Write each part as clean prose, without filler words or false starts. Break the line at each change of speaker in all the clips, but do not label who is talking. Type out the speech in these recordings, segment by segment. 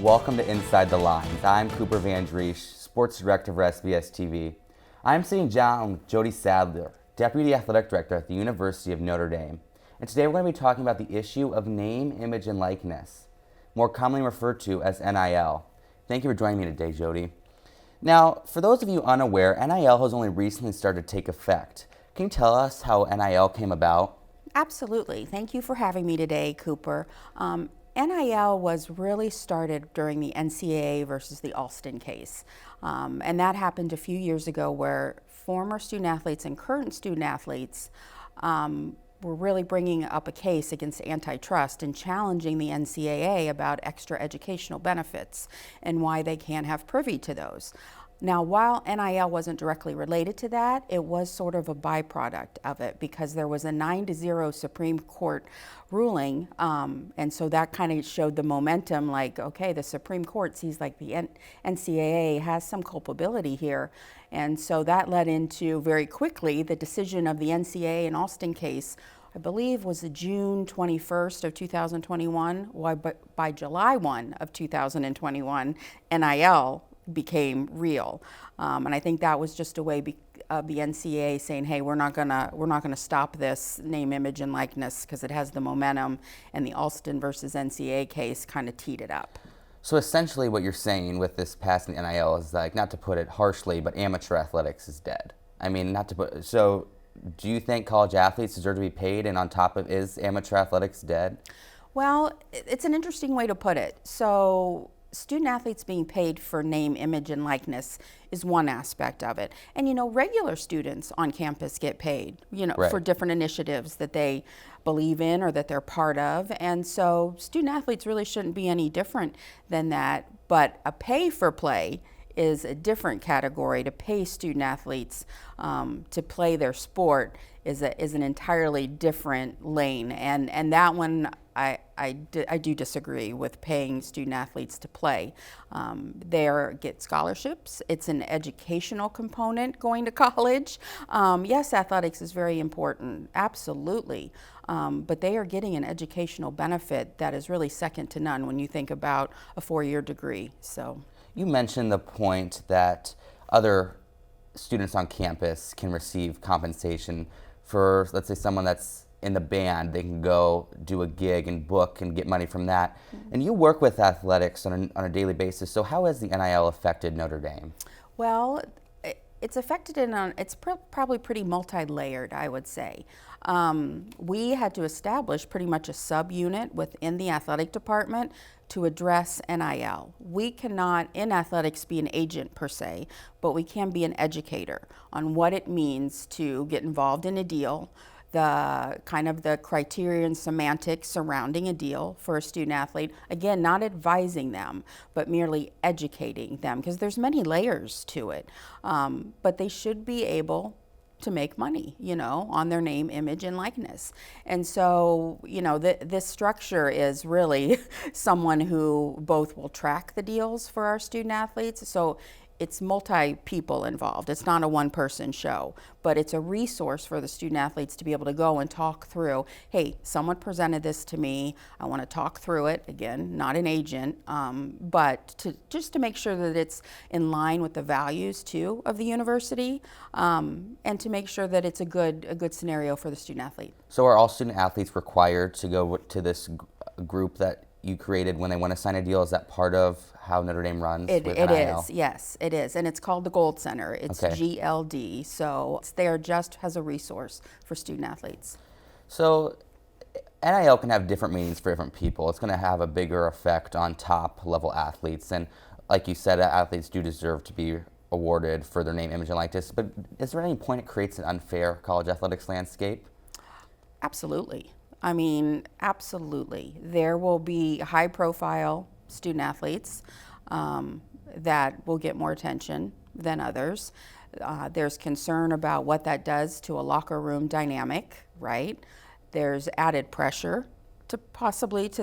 Welcome to Inside the Lines. I'm Cooper VanDriessche, Sports Director for SBS-TV. I'm sitting down with Jody Sadler, Deputy Athletic Director at the University of Notre Dame. And today we're going to be talking about the issue of name, image, and likeness, more commonly referred to as NIL. Thank you for joining me today, Jody. Now, for those of you unaware, NIL has only recently started to take effect. Can you tell us how NIL came about?
Absolutely. Thank you for having me today, Cooper. NIL was really started during the NCAA versus the Alston case. And that happened a few years ago where former student athletes and current student athletes were really bringing up a case against antitrust and challenging the NCAA about extra educational benefits and why they can't have privy to those. Now, while NIL wasn't directly related to that, it was sort of a byproduct of it because there was a 9-0 Supreme Court ruling, and so that kind of showed the momentum, like, okay, the Supreme Court sees like the NCAA has some culpability here, and so that led into very quickly the decision of the NCAA and Alston case. I believe was June 21st of 2021. By July 1 of 2021, NIL became real, and I think that was just a way of the NCAA saying, "Hey, we're not gonna stop this name, image, and likeness because it has the momentum." And the Alston versus NCAA case kind of teed it up.
So essentially, what you're saying with this passing NIL is, like, not to put it harshly, but amateur athletics is dead. I mean, not to put so. Do you think college athletes deserve to be paid? And on top of, is amateur athletics dead?
Well, it's an interesting way to put it. So student athletes being paid for name, image, and likeness is one aspect of it. And, regular students on campus get paid,
Right.
for different initiatives that they believe in or that they're part of. And so student athletes really shouldn't be any different than that. But a pay for play is a different category. To pay student athletes to play their sport is an entirely different lane. And that one, I do disagree with paying student athletes to play. They get scholarships. It's an educational component going to college. Yes, athletics is very important, absolutely. But they are getting an educational benefit that is really second to none when you think about a 4-year degree. So
You mentioned the point that other students on campus can receive compensation for, let's say, someone that's in the band. They can go do a gig and book and get money from that. Mm-hmm. And you work with athletics on a daily basis. So how has the NIL affected Notre Dame?
Well, it's affected it's probably pretty multi-layered, I would say. We had to establish pretty much a subunit within the athletic department to address NIL. We cannot, in athletics, be an agent per se, but we can be an educator on what it means to get involved in a deal, the kind of the criteria and semantics surrounding a deal for a student athlete. Again, not advising them, but merely educating them, because there's many layers to it. But they should be able to make money, on their name, image, and likeness. And so, this structure is really someone who both will track the deals for our student athletes. So it's multi-people involved. It's not a one-person show, but it's a resource for the student athletes to be able to go and talk through, hey, someone presented this to me. I want to talk through it. Again, not an agent, but just to make sure that it's in line with the values, too, of the university, and to make sure that it's a good scenario for the student athlete.
So are all student athletes required to go to this group that you created when they want to sign a deal? Is that part of how Notre Dame runs with NIL?
It is, yes, it is. And it's called the Gold Center. It's
okay.
GLD. So it's there just as a resource for student athletes.
So NIL can have different meanings for different people. It's going to have a bigger effect on top level athletes. And like you said, athletes do deserve to be awarded for their name, image, and likeness. But is there any point it creates an unfair college athletics landscape?
Absolutely. I mean, absolutely. There will be high-profile student athletes that will get more attention than others. There's concern about what that does to a locker room dynamic, right? There's added pressure to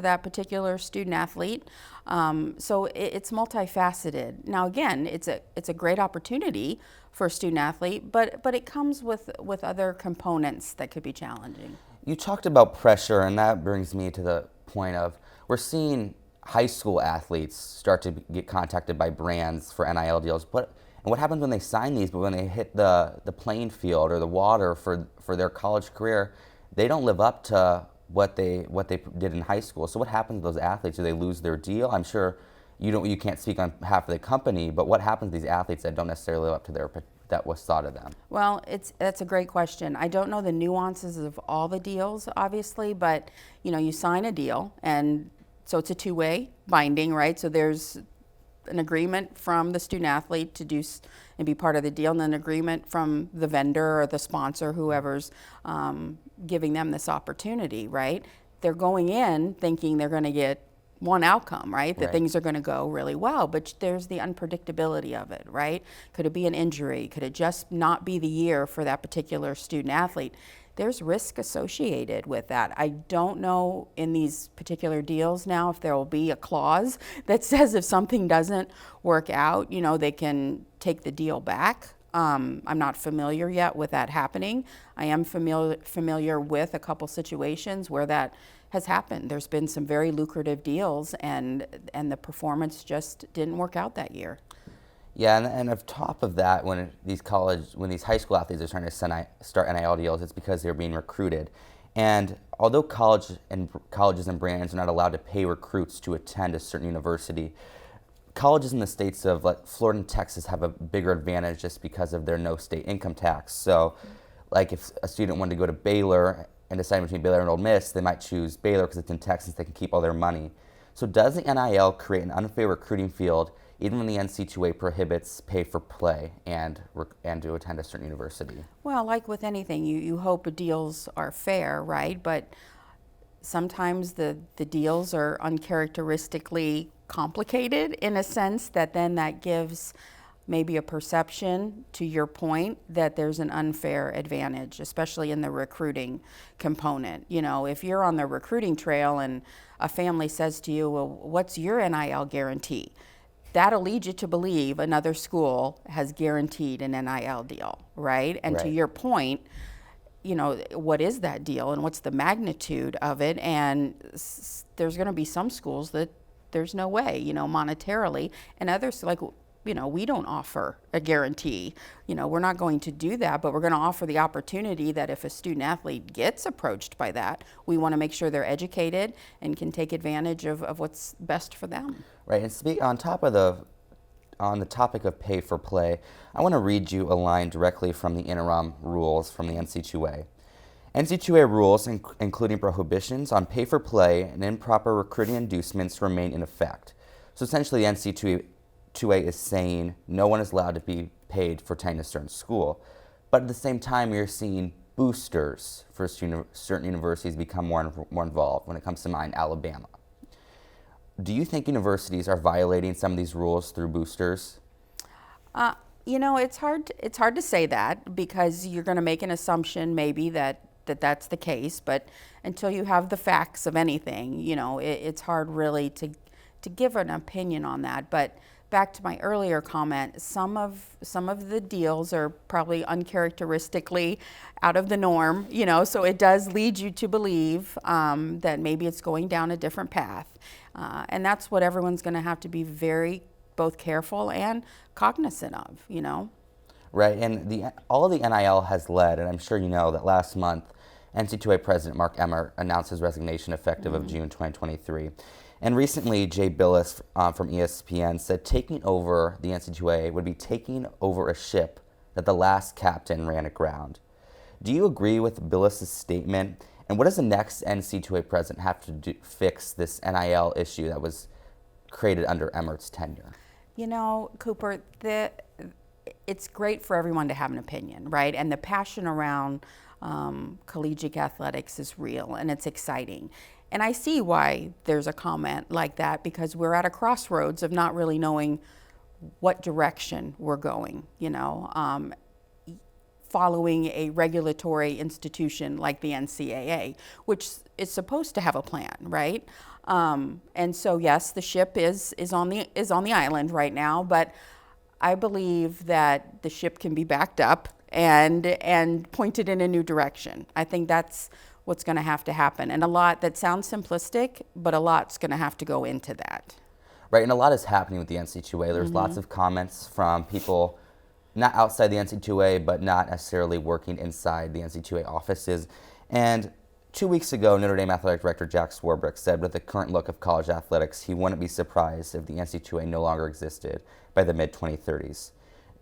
that particular student athlete. So it's multifaceted. Now, again, it's a great opportunity for a student athlete, but it comes with other components that could be challenging.
You talked about pressure, and that brings me to the point of we're seeing high school athletes start to get contacted by brands for NIL deals. And what happens when they sign these, but when they hit the playing field or the water for their college career, they don't live up to what they did in high school. So what happens to those athletes? Do they lose their deal? I'm sure you can't speak on behalf of the company, but what happens to these athletes that don't necessarily live up to that was thought of them?
Well, that's a great question. I don't know the nuances of all the deals, obviously, but you sign a deal, and so it's a two-way binding, right? So there's an agreement from the student athlete to do and be part of the deal, and then an agreement from the vendor or the sponsor, whoever's giving them this opportunity, right? They're going in thinking they're going to get one outcome, right? That things are going to go really well, but there's the unpredictability of it, right? Could it be an injury? Could it just not be the year for that particular student athlete? There's risk associated with that. I don't know in these particular deals now if there will be a clause that says if something doesn't work out, they can take the deal back. I'm not familiar yet with that happening. I am familiar with a couple situations where that has happened. There's been some very lucrative deals, and the performance just didn't work out that year.
Yeah, and on top of that, when these high school athletes are trying to start NIL deals, it's because they're being recruited. And although colleges and brands are not allowed to pay recruits to attend a certain university, colleges in the states of like Florida and Texas have a bigger advantage just because of their no state income tax. So, like if a student wanted to go to Baylor and decide between Baylor and Ole Miss, they might choose Baylor because it's in Texas. They can keep all their money. So, does the NIL create an unfair recruiting field, even when the NC2A prohibits pay for play and to attend a certain university?
Well, like with anything, you hope deals are fair, right? But sometimes the deals are uncharacteristically complicated in a sense that then that gives maybe a perception, to your point, that there's an unfair advantage, especially in the recruiting component. If you're on the recruiting trail and a family says to you, well, what's your NIL guarantee? That'll lead you to believe another school has guaranteed an NIL deal, right? And to your point, what is that deal and what's the magnitude of it? And there's going to be some schools that there's no way, monetarily, and others we don't offer a guarantee. We're not going to do that, but we're going to offer the opportunity that if a student athlete gets approached by that, we want to make sure they're educated and can take advantage of what's best for them.
Right, and on the topic of pay for play, I want to read you a line directly from the interim rules from the NC2A. NC2A rules, including prohibitions on pay for play and improper recruiting inducements, remain in effect. So essentially, the NC2A is saying no one is allowed to be paid for attending a certain school. But at the same time, you're seeing boosters for certain universities become more involved. When it comes to mine, Alabama. Do you think universities are violating some of these rules through boosters?
It's hard to say that because you're going to make an assumption maybe that's the case, but until you have the facts of anything, it's hard really to give an opinion on that. But back to my earlier comment, some of the deals are probably uncharacteristically out of the norm, so it does lead you to believe that maybe it's going down a different path. And that's what everyone's going to have to be very both careful and cognizant of,
Right, and all of the NIL has led, and I'm sure you know that last month, NC2A President Mark Emmert announced his resignation effective of June 2023. And recently, Jay Billis from ESPN said taking over the NC2A would be taking over a ship that the last captain ran aground. Do you agree with Billis' statement? And what does the next NC2A president have to do, fix this NIL issue that was created under Emmert's tenure?
Cooper, it's great for everyone to have an opinion, right? And the passion around collegiate athletics is real and it's exciting. And I see why there's a comment like that because we're at a crossroads of not really knowing what direction we're going, following a regulatory institution like the NCAA, which is supposed to have a plan, right? And so yes, the ship is on the island right now, but I believe that the ship can be backed up and point it in a new direction. I think that's what's going to have to happen. And a lot that sounds simplistic, but a lot's going to have to go into that.
Right, and a lot is happening with the NC2A. There's lots of comments from people not outside the NC2A, but not necessarily working inside the NC2A offices. And 2 weeks ago, Notre Dame Athletic Director Jack Swarbrick said with the current look of college athletics, he wouldn't be surprised if the NC2A no longer existed by the mid-2030s.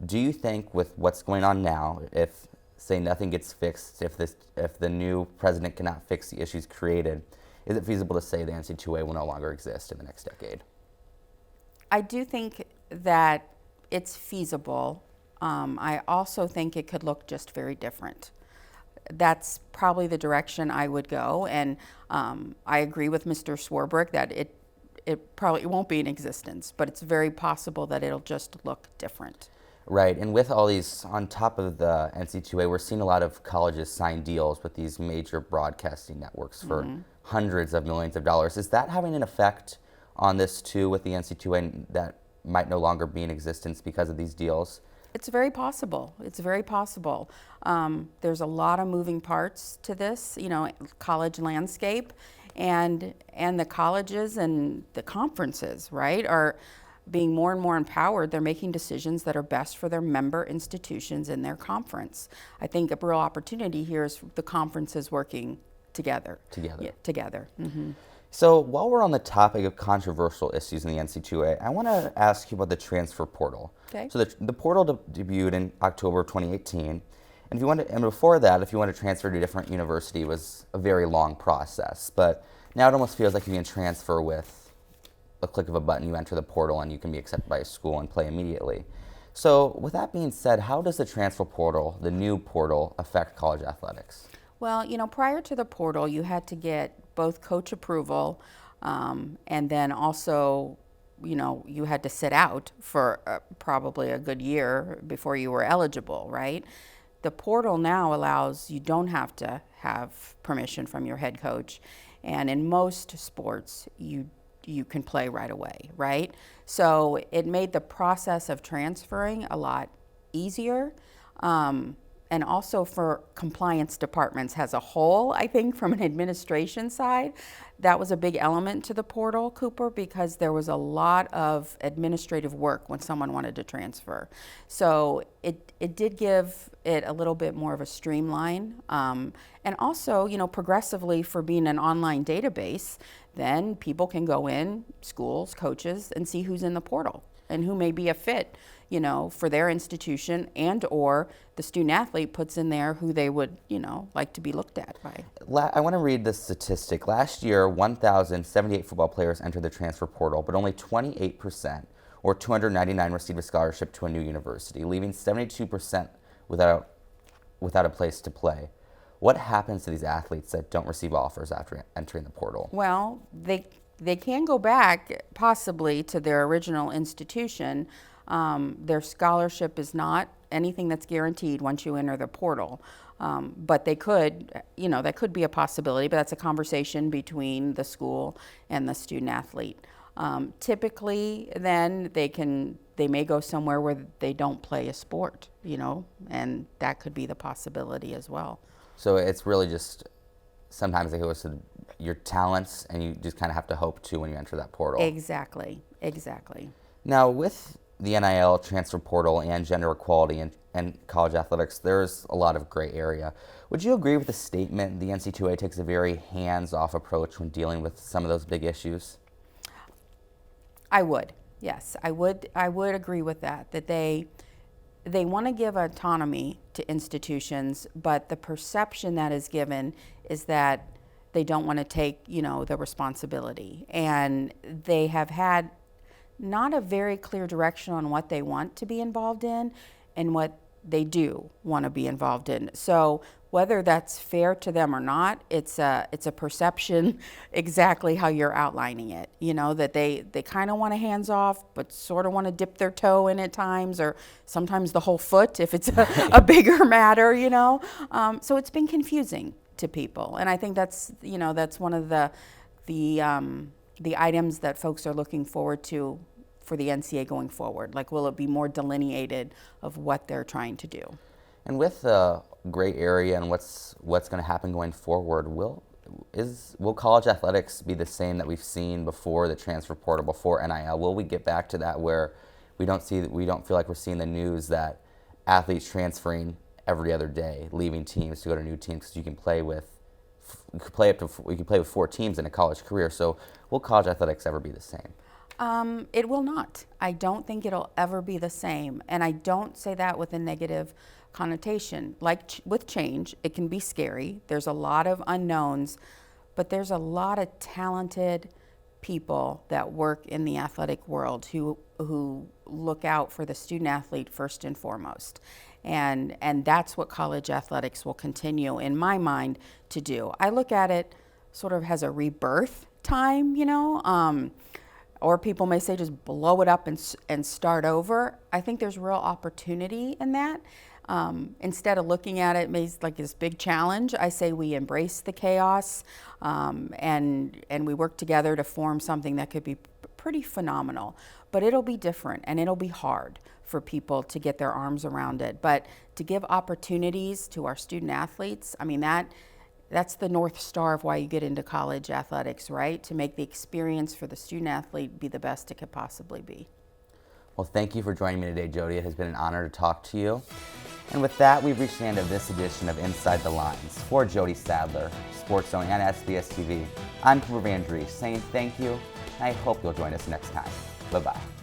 Do you think with what's going on now, if, say, nothing gets fixed, if the new president cannot fix the issues created, is it feasible to say the NC2A will no longer exist in the next decade?
I do think that it's feasible. I also think it could look just very different. That's probably the direction I would go, and I agree with Mr. Swarbrick that it probably won't be in existence, but it's very possible that it'll just look different.
Right, and with all these, on top of the NC2A, we're seeing a lot of colleges sign deals with these major broadcasting networks for hundreds of millions of dollars. Is that having an effect on this too with the NC2A that might no longer be in existence because of these deals?
It's very possible. It's very possible. There's a lot of moving parts to this, college landscape, and the colleges and the conferences, right, are being more and more empowered. They're making decisions that are best for their member institutions in their conference. I think a real opportunity here is the conferences working together. Yeah, together. Mm-hmm.
So while we're on the topic of controversial issues in the NC2A, I want to ask you about the transfer portal.
Okay.
So the portal debuted in October 2018, and before that, if you want to transfer to a different university, it was a very long process. But now it almost feels like you can transfer with a click of a button. You enter the portal and you can be accepted by a school and play immediately. So with that being said, how does the transfer portal, the new portal, affect college athletics?
Well, prior to the portal, you had to get both coach approval, and then also, you had to sit out for probably a good year before you were eligible, right? The portal now allows you don't have to have permission from your head coach, and in most sports, you can play right away, right? So it made the process of transferring a lot easier. And also for compliance departments as a whole, I think from an administration side, that was a big element to the portal, Cooper, because there was a lot of administrative work when someone wanted to transfer. So it did give it a little bit more of a streamline. And also, progressively for being an online database, then people can go in, schools, coaches, and see who's in the portal and who may be a fit, for their institution, and or the student athlete puts in there who they would, like to be looked at by.
I want to read this statistic. Last year, 1,078 football players entered the transfer portal, but only 28%, or 299, received a scholarship to a new university, leaving 72% without a place to play. What happens to these athletes that don't receive offers after entering the portal?
Well, they can go back possibly to their original institution. Their scholarship is not anything that's guaranteed once you enter the portal. But they could, that could be a possibility, but that's a conversation between the school and the student athlete. Typically, then they may go somewhere where they don't play a sport, and that could be the possibility as well.
So it's really just sometimes it goes to your talents, and you just kind of have to hope too when you enter that portal.
Exactly.
Now, with the NIL, transfer portal, and gender equality in college athletics, there's a lot of gray area. Would you agree with the statement the NC2A takes a very hands-off approach when dealing with some of those big issues?
I would, yes. I would agree with that they want to give autonomy to institutions, but the perception that is given is that they don't want to take, the responsibility. And they have had not a very clear direction on what they want to be involved in and what they do want to be involved in. So whether that's fair to them or not, it's a perception exactly how you're outlining it. That they kind of want a hands off, but sort of want to dip their toe in at times, or sometimes the whole foot if it's a bigger matter. So it's been confusing to people, and I think that's one of the items that folks are looking forward to for the NCAA going forward. Like, will it be more delineated of what they're trying to do?
And with the gray area and what's going to happen going forward, will college athletics be the same that we've seen before the transfer portal, before NIL? Will we get back to that where we don't feel like we're seeing the news that athletes transferring every other day, leaving teams to go to new teams, because you can play with 4 teams in a college career. So will college athletics ever be the same?
It will not. I don't think it'll ever be the same. And I don't say that with a negative connotation. Like with change, it can be scary. There's a lot of unknowns, but there's a lot of talented people that work in the athletic world who look out for the student athlete first and foremost. And that's what college athletics will continue, in my mind, to do. I look at it sort of as a rebirth time, or people may say just blow it up and start over. I think there's real opportunity in that. Instead of looking at it like this big challenge, I say we embrace the chaos and we work together to form something that could be pretty phenomenal. But it'll be different and it'll be hard for people to get their arms around it. But to give opportunities to our student athletes, I mean, that's the North Star of why you get into college athletics, right? To make the experience for the student athlete be the best it could possibly be.
Well, thank you for joining me today, Jody. It has been an honor to talk to you. And with that, we've reached the end of this edition of Inside the Lines. For Jody Sadler, Sports Zone and SBS-TV, I'm Cooper VanDriessche saying thank you, and I hope you'll join us next time. Bye-bye.